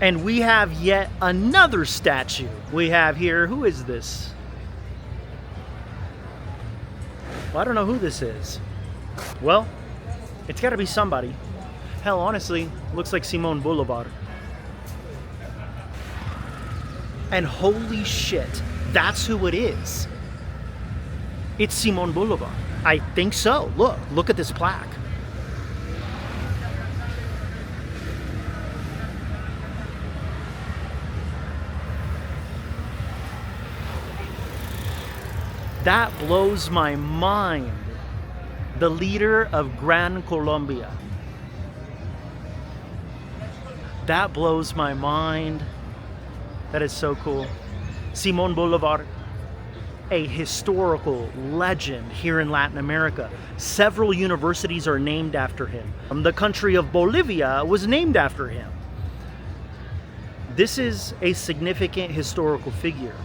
And we have yet another statue. We have here, who is this? Well, I don't know who this is. Well, it's got to be somebody. Hell, honestly, looks like Simón Bolívar. And holy shit, that's who it is. It's Simón Bolívar. I think so. Look at this plaque. That blows my mind. The leader of Gran Colombia. That blows my mind. That is so cool. Simón Bolívar, a historical legend here in Latin America. Several universities are named after him. The country of Bolivia was named after him. This is a significant historical figure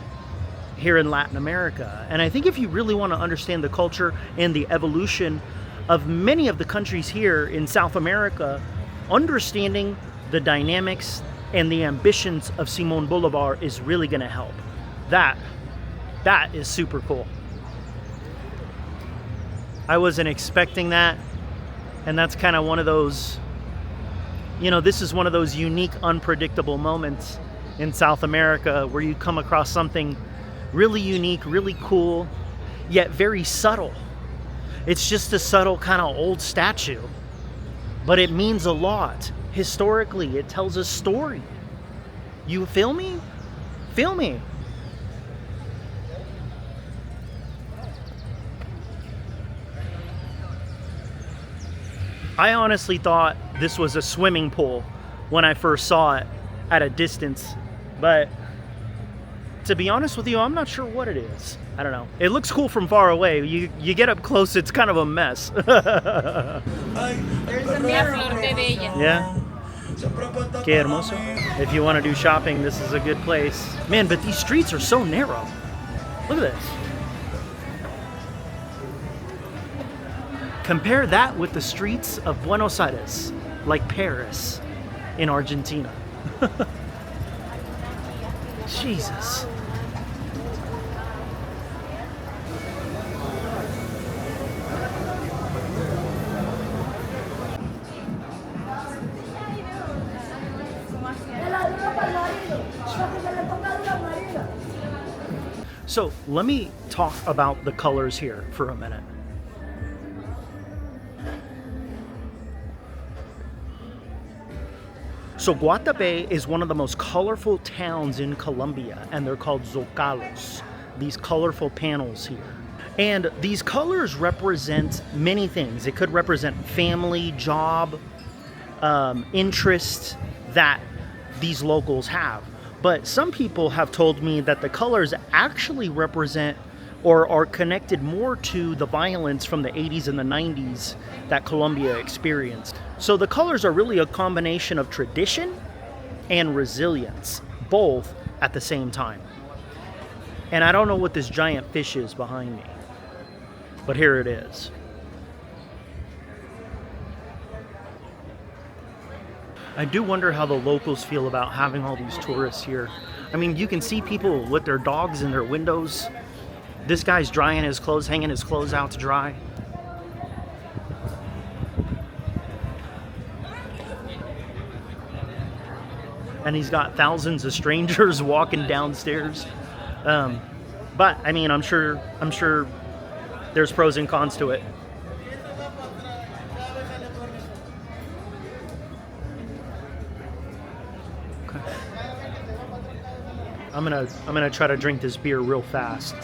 here in Latin America. And I think if you really want to understand the culture and the evolution of many of the countries here in South America, understanding the dynamics and the ambitions of Simón Bolívar is really going to help. That is super cool. I wasn't expecting that, and that's kind of one of those, this is one of those unique, unpredictable moments in South America where you come across something really unique, really cool, yet very subtle. It's just a subtle kind of old statue, but it means a lot. Historically, it tells a story. You feel me? Feel me? I honestly thought this was a swimming pool when I first saw it at a distance, but to be honest with you, I'm not sure what it is. I don't know. It looks cool from far away. You get up close, it's kind of a mess. There's a mirror. Yeah. Qué hermoso. If you want to do shopping, this is a good place. Man, but these streets are so narrow. Look at this. Compare that with the streets of Buenos Aires, like Paris in Argentina. Jesus. So let me talk about the colors here for a minute. So Guatapé is one of the most colorful towns in Colombia, and they're called zócalos, these colorful panels here. And these colors represent many things. It could represent family, job, interest that these locals have. But some people have told me that the colors actually represent or are connected more to the violence from the 80s and the 90s that Colombia experienced. So the colors are really a combination of tradition and resilience, both at the same time. And I don't know what this giant fish is behind me, but here it is. I do wonder how the locals feel about having all these tourists here. I mean, you can see people with their dogs in their windows. This guy's drying his clothes, hanging his clothes out to dry. And he's got thousands of strangers walking downstairs. But I mean, I'm sure there's pros and cons to it. Okay. I'm gonna try to drink this beer real fast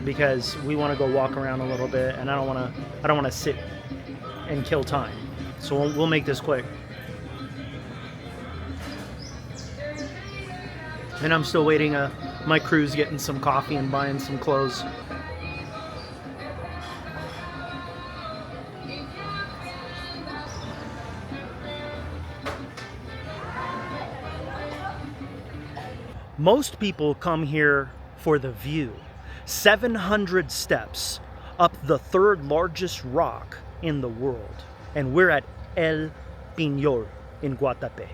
because we want to go walk around a little bit, and I don't want to sit and kill time. So we'll make this quick. And I'm still waiting. My crew's getting some coffee and buying some clothes. Most people come here for the view. 700 steps up the third largest rock in the world. And we're at El Peñol in Guatapé.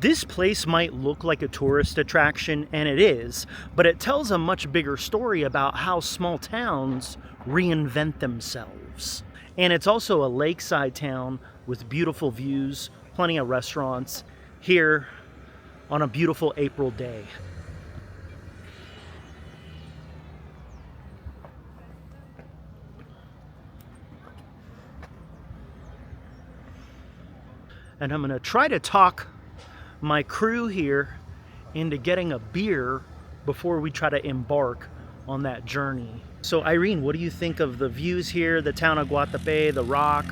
This place might look like a tourist attraction, and it is, but it tells a much bigger story about how small towns reinvent themselves. And it's also a lakeside town with beautiful views, plenty of restaurants here on a beautiful April day. And I'm gonna try to talk my crew here into getting a beer before we try to embark on that journey. So Irene, what do you think of the views here, the town of Guatapé, the rock,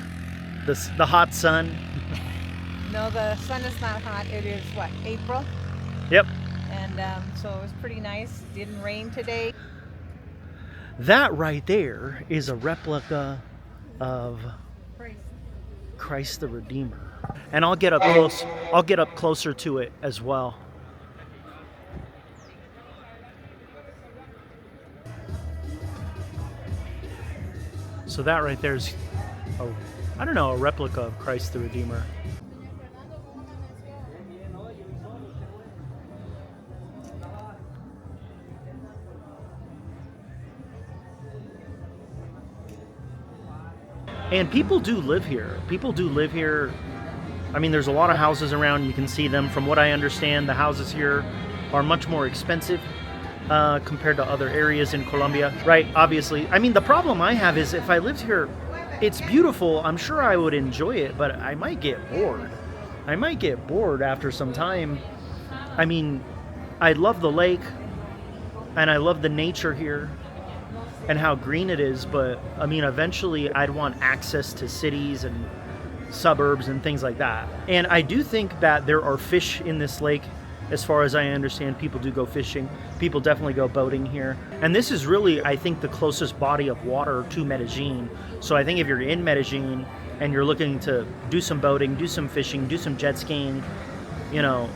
the hot sun? No, the sun is not hot. It is what, April? Yep. And so it was pretty nice. Didn't rain today. That right there is a replica of Christ the Redeemer. And I'll get up closer to it as well. So that right there is a replica of Christ the Redeemer. And people do live here. I mean, there's a lot of houses around. You can see them. From what I understand, the houses here are much more expensive compared to other areas in Colombia, right? Obviously. I mean, the problem I have is if I lived here, it's beautiful. I'm sure I would enjoy it, but I might get bored. I might get bored after some time. I mean, I love the lake and I love the nature here and how green it is, but I mean, eventually I'd want access to cities and suburbs and things like that. And I do think that there are fish in this lake. As far as I understand, people do go fishing. People definitely go boating here. And this is really, I think, the closest body of water to Medellin. So I think if you're in Medellin and you're looking to do some boating, do some fishing, do some jet skiing, you know,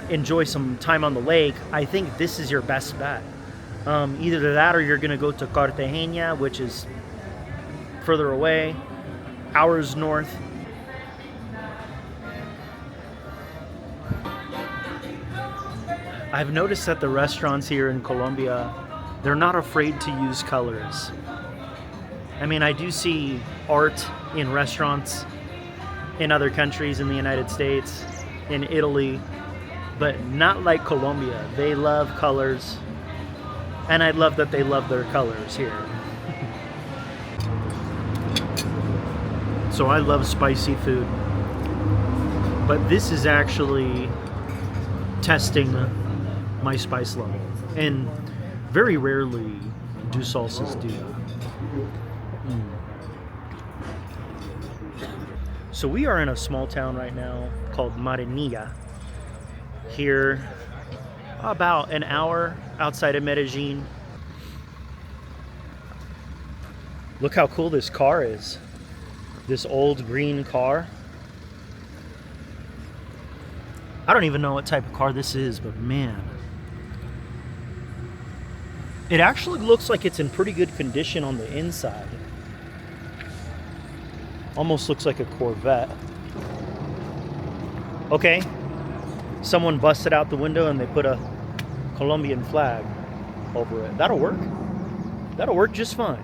enjoy some time on the lake, I think this is your best bet. Either that or you're going to go to Cartagena, which is further away, hours north. I've noticed that the restaurants here in Colombia, they're not afraid to use colors. I mean, I do see art in restaurants in other countries, in the United States, in Italy, but not like Colombia. They love colors, and I love that they love their colors here. So I love spicy food, but this is actually testing my spice level, and very rarely do salsas do that. So we are in a small town right now called Marinilla, here about an hour outside of Medellin. Look how cool this car is. This old green car. I don't even know what type of car this is, but man. It actually looks like it's in pretty good condition on the inside. Almost looks like a Corvette. Okay. Someone busted out the window and they put a Colombian flag over it. That'll work. That'll work just fine.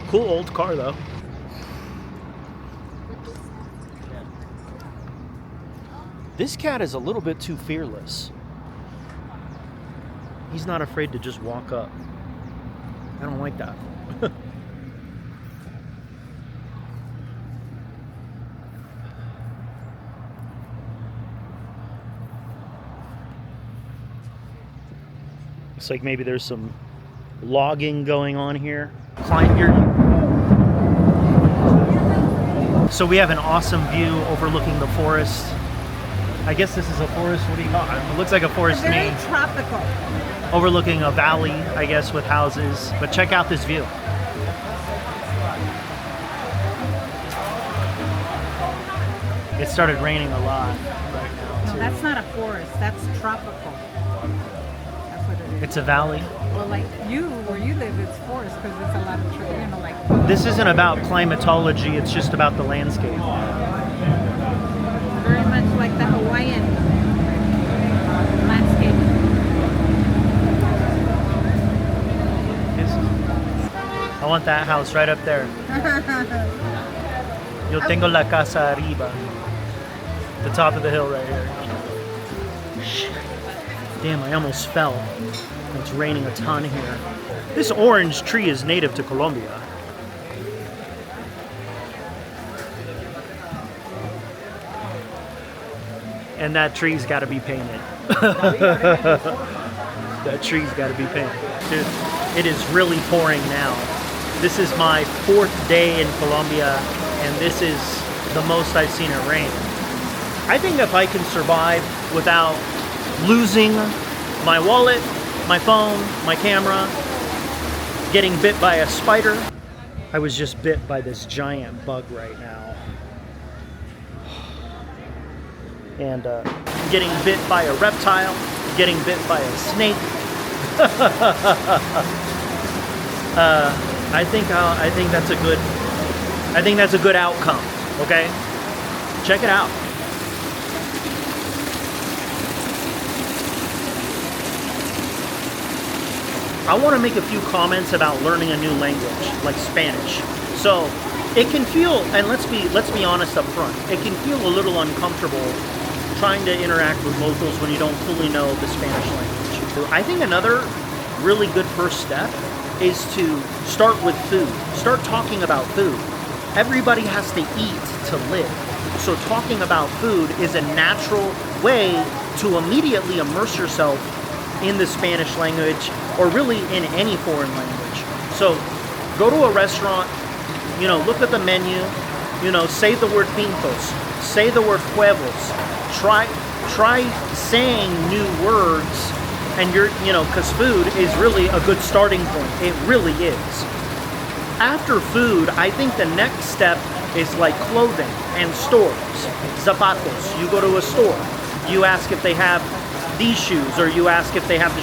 Cool old car though. This cat is a little bit too fearless. He's not afraid to just walk up. I don't like that. Looks like maybe there's some logging going on here. Climb here. So we have an awesome view overlooking the forest. I guess this is a forest. What do you call it? It looks like a forest to me. Very tropical. Overlooking a valley, I guess, with houses. But check out this view. It started raining a lot right now, No, too. that's not a forest. That's tropical. That's what it is. It's a valley. Well, like where you if it's forest because there's a lot of trees, you know, like. This isn't about climatology, it's just about the landscape. Very much like the Hawaiian landscape. I want that house right up there. Yo tengo la casa arriba. The top of the hill right here. Damn, I almost fell. It's raining a ton here. This orange tree is native to Colombia. And that tree's got to be painted. That tree's got to be painted. Dude, it is really pouring now. This is my 4th day in Colombia, and this is the most I've seen it rain. I think if I can survive without losing my wallet, my phone, my camera, getting bit by a spider. I was just bit by this giant bug right now. And getting bit by a reptile, getting bit by a snake. I think that's a good outcome. Okay, check it out. I want to make a few comments about learning a new language, like Spanish. So it can feel, and let's be honest up front, it can feel a little uncomfortable trying to interact with locals when you don't fully know the Spanish language. I think another really good first step is to start with food. Start talking about food. Everybody has to eat to live. So talking about food is a natural way to immediately immerse yourself in the Spanish language, or really in any foreign language. So go to a restaurant, you know, look at the menu, you know, say the word pintos, say the word huevos, try saying new words, and you know, because food is really a good starting point. It really is. After food, I think the next step is like clothing and stores. Zapatos. You go to a store, you ask if they have these shoes, or you ask if they have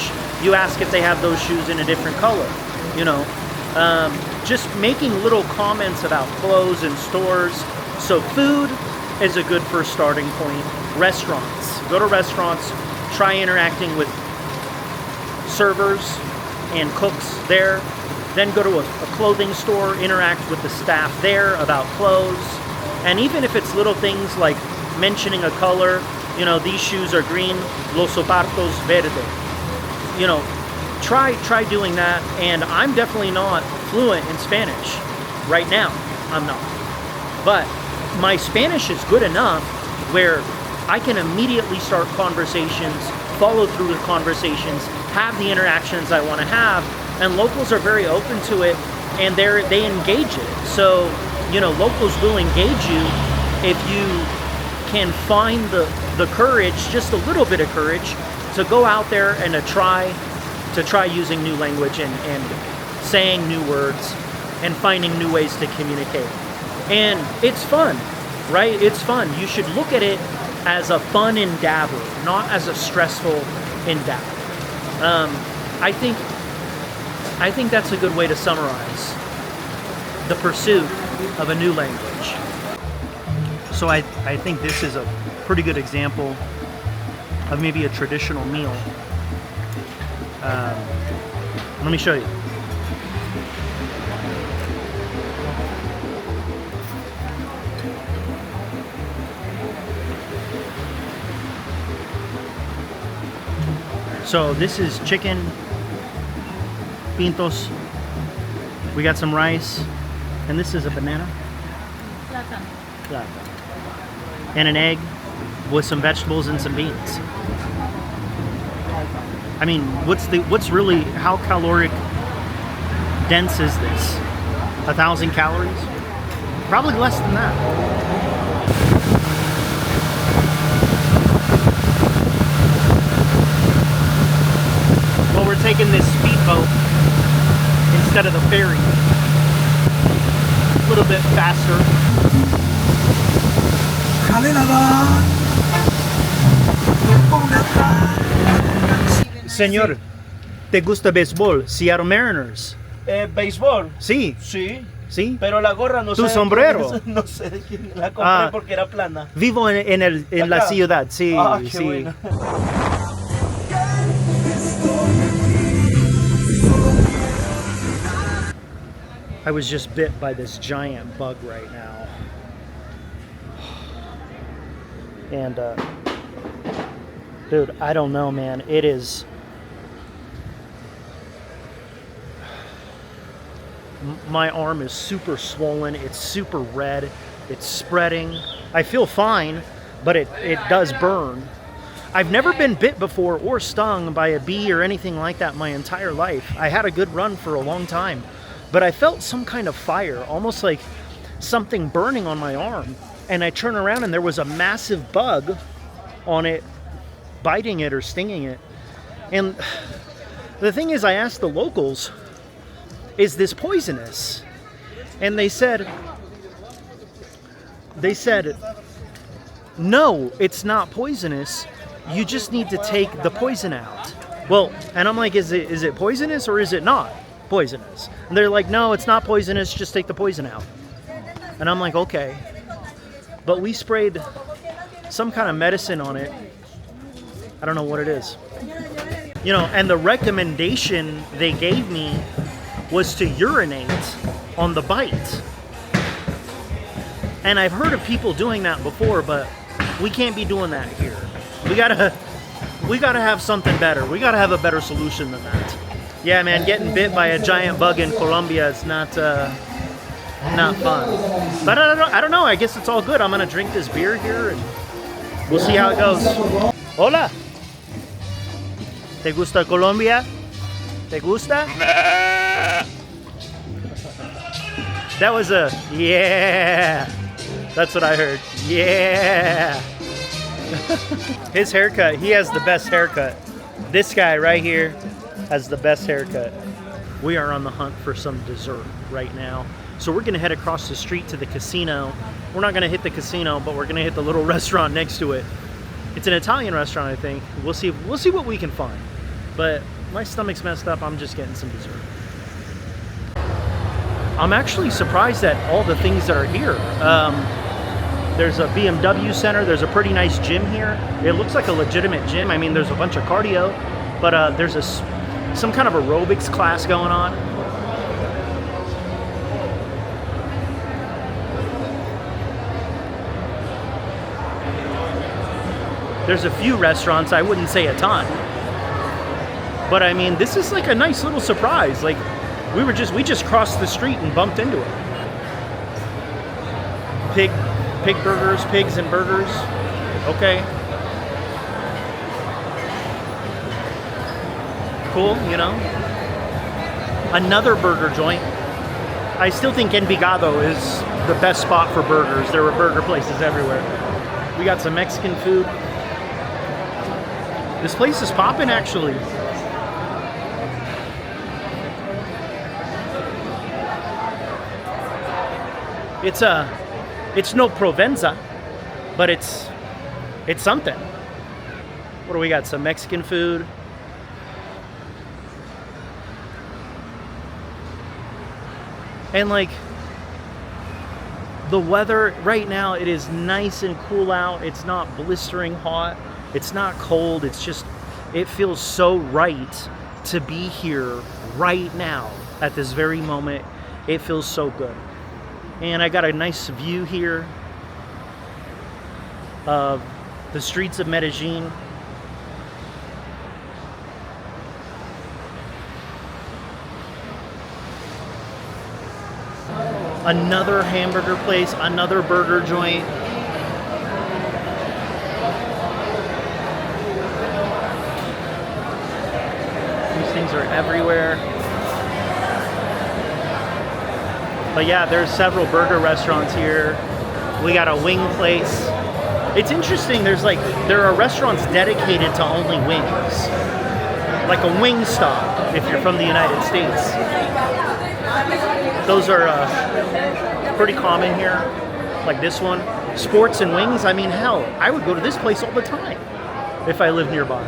those shoes in a different color. You know, just making little comments about clothes and stores. So food is a good first starting point. Restaurants. Go to restaurants. Try interacting with servers and cooks there. Then go to a clothing store. Interact with the staff there about clothes. And even if it's little things like mentioning a color, you know, these shoes are green, los zapatos verde. You know, try doing that. And I'm definitely not fluent in Spanish right now. I'm not. But my Spanish is good enough where I can immediately start conversations, follow through the conversations, have the interactions I want to have. And locals are very open to it, and they engage it. So, you know, locals will engage you if you can find the courage, just a little bit of courage, to go out there and to try using new language and saying new words and finding new ways to communicate. And it's fun, right? It's fun. You should look at it as a fun endeavor, not as a stressful endeavor. I think that's a good way to summarize the pursuit of a new language. So I think this is a pretty good example of maybe a traditional meal. Let me show you. So this is chicken, pintos. We got some rice, and this is a banana. Plátano. And an egg with some vegetables and some beans. I mean, how caloric dense is this? 1,000 calories? Probably less than that. Well, we're taking this speedboat instead of the ferry. A little bit faster. Señor, ¿te gusta béisbol? Seattle Mariners. béisbol. Sí, Sí. sí. Pero la gorra no sé. ¿Tu sombrero? No sé de quién la compré porque era plana. Vivo en la Acá. ciudad, sí, Qué sí. bueno. I was just bit by this giant bug right now. And, dude, I don't know, man. It is... My arm is super swollen. It's super red. It's spreading. I feel fine, but it does burn. I've never been bit before or stung by a bee or anything like that my entire life. I had a good run for a long time, but I felt some kind of fire, almost like something burning on my arm. And I turn around and there was a massive bug on it, biting it or stinging it. And the thing is, I asked the locals, is this poisonous? And they said, no, it's not poisonous. You just need to take the poison out. Well, and I'm like, is it poisonous or is it not poisonous? And they're like, no, it's not poisonous, just take the poison out. And I'm like, okay. But we sprayed some kind of medicine on it. I don't know what it is. You know, and the recommendation they gave me was to urinate on the bite. And I've heard of people doing that before, but we can't be doing that here. We gotta have something better. We gotta have a better solution than that. Yeah, man, getting bit by a giant bug in Colombia is not fun. But I don't know. I guess it's all good. I'm gonna drink this beer here, and we'll see how it goes. Hola. ¿Te gusta Colombia? ¿Te gusta? That was a yeah. That's what I heard. Yeah. His haircut, he has the best haircut. This guy right here has the best haircut. We are on the hunt for some dessert right now. So we're gonna head across the street to the casino. We're not gonna hit the casino, but we're gonna hit the little restaurant next to it. It's an Italian restaurant, I think. We'll see what we can find. But my stomach's messed up. I'm just getting some dessert. I'm actually surprised at all the things that are here. There's a BMW center. There's a pretty nice gym here. It looks like a legitimate gym. I mean, there's a bunch of cardio, but there's some kind of aerobics class going on. There's a few restaurants. I wouldn't say a ton, but I mean, this is like a nice little surprise. Like, we just crossed the street and bumped into it. Pig burgers, pigs and burgers. Okay. Cool, you know. Another burger joint. I still think Envigado is the best spot for burgers. There were burger places everywhere. We got some Mexican food. This place is popping, actually. It's no Provenza, but it's something. What do we got? Some Mexican food. And like, the weather right now, it is nice and cool out. It's not blistering hot. It's not cold. It's just, it feels so right to be here right now at this very moment. It feels so good. And I got a nice view here of the streets of Medellin. Another hamburger place, another burger joint. These things are everywhere. But yeah, there's several burger restaurants here. We got a wing place. It's interesting, there are restaurants dedicated to only wings. Like a wing stop if you're from the United States. Those are pretty common here. Like this one. Sports and wings, I mean, hell, I would go to this place all the time if I lived nearby.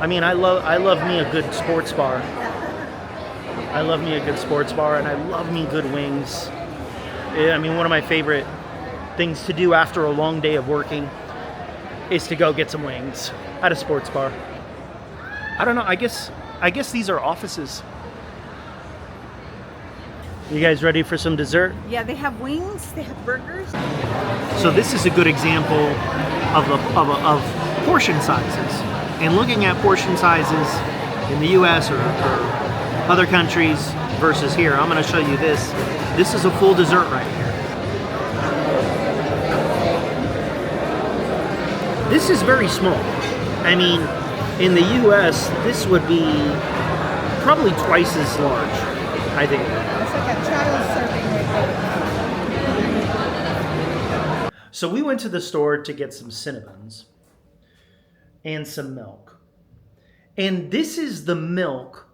I mean, I love me a good sports bar. I love me a good sports bar, and I love me good wings. I mean, one of my favorite things to do after a long day of working is to go get some wings at a sports bar. I don't know. I guess these are offices. You guys ready for some dessert? Yeah, they have wings, they have burgers. So this is a good example of portion sizes. And looking at portion sizes in the U.S. or other countries versus here, I'm going to show you this. This is a full dessert right here. This is very small. I mean, in the U.S., this would be probably twice as large, I think. It's like a child serving right there. So we went to the store to get some Cinnabons and some milk. And this is the milk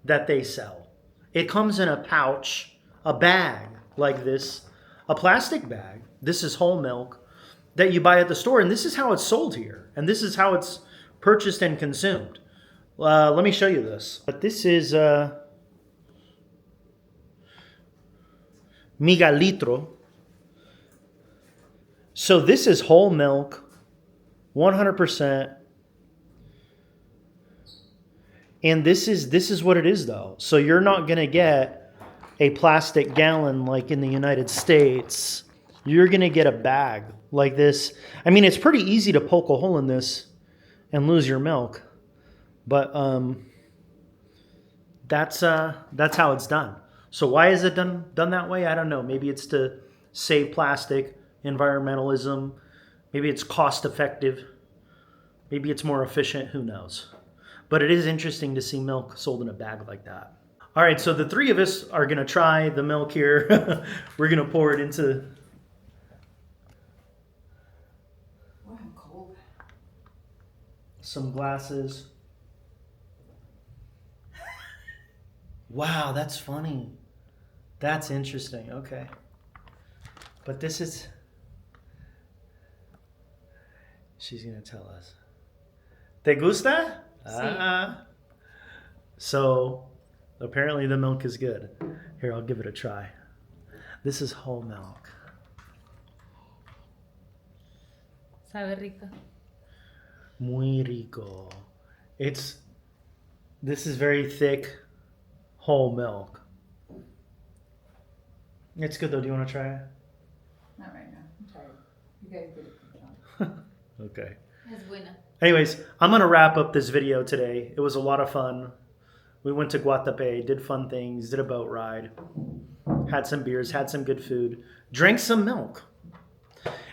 that they sell. It comes in a pouch, a bag like this, a plastic bag. This is whole milk that you buy at the store, and this is how it's sold here, and this is how it's purchased and consumed. Let me show you this. But this is Migalitro. So this is whole milk, 100%. And this is what it is, though. So you're not going to get a plastic gallon like in the United States. You're going to get a bag like this. I mean, it's pretty easy to poke a hole in this and lose your milk. But that's how it's done. So why is it done that way? I don't know. Maybe it's to save plastic, environmentalism. Maybe it's cost effective. Maybe it's more efficient. Who knows? But it is interesting to see milk sold in a bag like that. All right, so the three of us are going to try the milk here. We're going to pour it into... Oh, I'm cold. some glasses. Wow, that's funny. That's interesting. Okay. But this is... She's going to tell us. ¿Te gusta? Sí. So apparently the milk is good. Here, I'll give it a try. This is whole milk. Sabe rico. Muy rico. This is very thick whole milk. It's good though. Do you want to try it? Not right now. I'm tired. You guys did a good job. Okay. Es buena. Anyways, I'm going to wrap up this video today. It was a lot of fun. We went to Guatapé, did fun things, did a boat ride, had some beers, had some good food, drank some milk.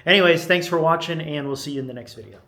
Anyways, thanks for watching, and we'll see you in the next video.